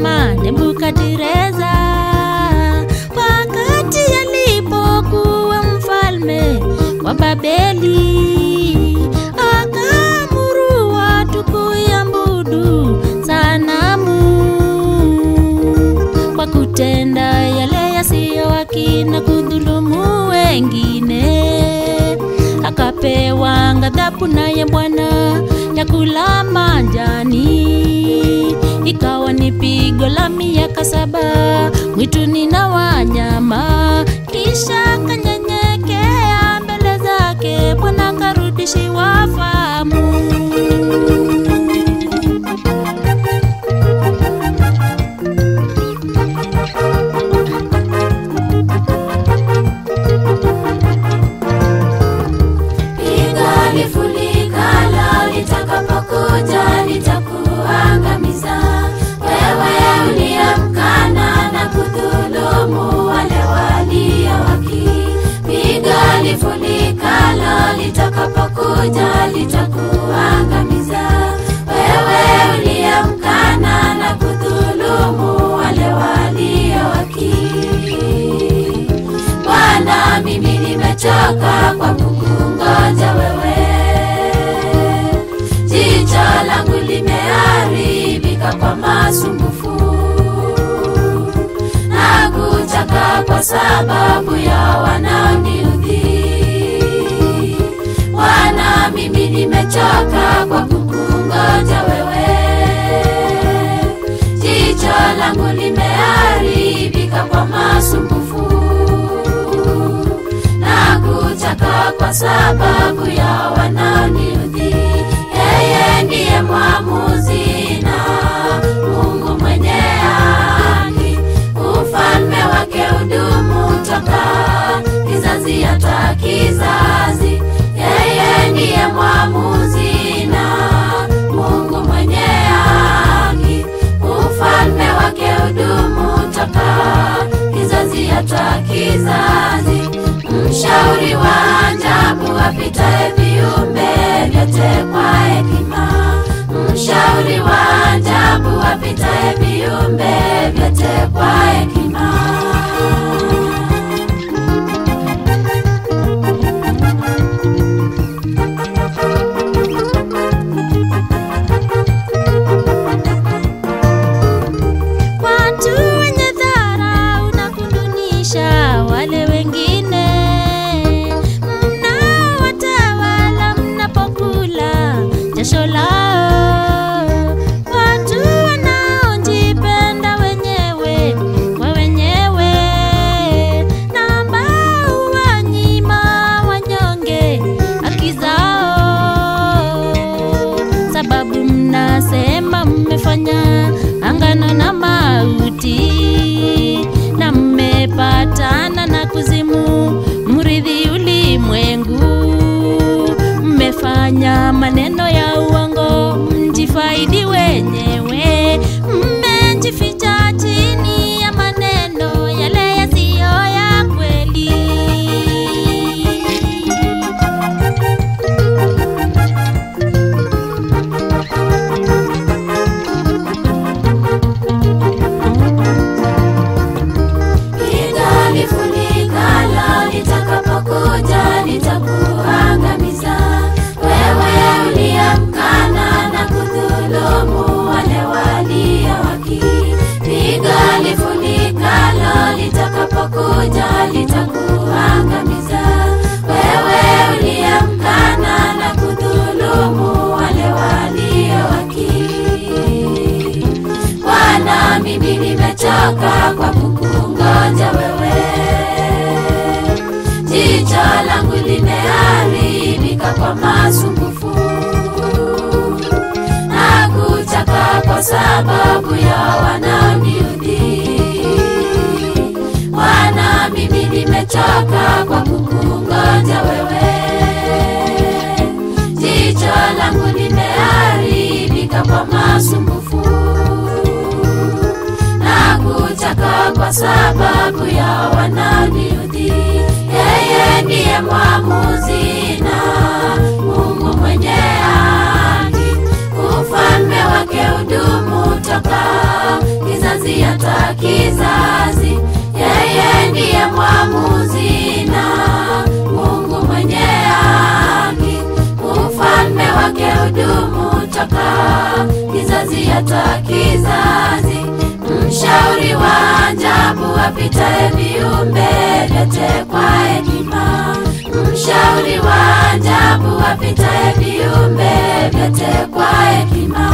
kama Nebukadreza wakati alipokuwa mfalme wa Babeli, akaamuru watu kuiabudu sanamu kwa kutenda yale yasiyo haki na kudhulumu wengine. Akapewa ghadhabu naye Bwana ya kula majani, ikawa ni pigo la miaka 7 mwituni na wanyama. Kisha kanyenyekea mbele zake Bwana, karudishiwa fahamu. Litakapokuja litakuangamiza wewe uliyemkana na kudhulumu wale walio haki. Piga lifunikalo litakapokuja litakuangamiza wewe uliyemkana na kudhulumu wale walio haki. Bwana, mimi nimechoka kwa kukungoja wewe. Jicho langu limeharibika kwa masumbufu na kuchaka kwa sababu ya wanaoniudhi. Bwana, mimi nimechoka kwa kukungoja wewe. Jicho langu limeharibika kwa masumbufu na kuchaka kwa sababu ya wanaoniudhi. Yeye ndiye mwamuzi na Mungu mwenye haki, ufalme wake udumu toka kizazi hata kizazi. Yeye ndiye mwamuzi na Mungu mwenye haki, ufalme wake udumu toka kizazi hata kizazi. Mshauri wa ajabu apitaye viumbe vyote kwa hekima. Mshauri wa ajabu apitaye viumbe vyote kwa hekima. Watu wenye dharau na kudunisha wale wengine, mnawatawala mnapokula jasho lao. Watu wanaojipenda wenyewe kwa wenyewe na ambao wanyima wanyonge haki zao, sababu mnasema mmefanya angano na mauti na mmepatana na kuzimu, mrithi ulimwengu. Mmefanya maneno ya uongo mjifaidi wenyewe, mmejificha chini ya maneno yale yasiyo ya kweli. Piga lifunikalo litakapokuja litakuangamiza wewe uliyemkana na kudhulumu wale walio haki. Piga lifunikalo litakapokuja litakuangamiza wewe uliyemkana na kudhulumu wale walio haki. Bwana, mimi nimechoka kwa kukungoja wewe. Jicho langu limeharibika kwa masumbufu na kuchaka kwa sababu ya wanaoniudhi. Bwana, mimi nimechoka kwa kukungoja wewe. Jicho langu limeharibika kwa masumbufu na kuchaka kwa sababu ya wanaoniudhi. Yeye ndiye mwamuzi na Mungu mwenye haki, ufalme wake udumu toka kizazi kizazi hata kizazi. Yeye ndiye mwamuzi na Mungu mwenye haki. Ufalme wake hudumu toka kizazi hata kizazi. Mshauri wa ajabu apitaye viumbe vyote kwa hekima. Mshauri wa ajabu apitaye viumbe vyote kwa hekima.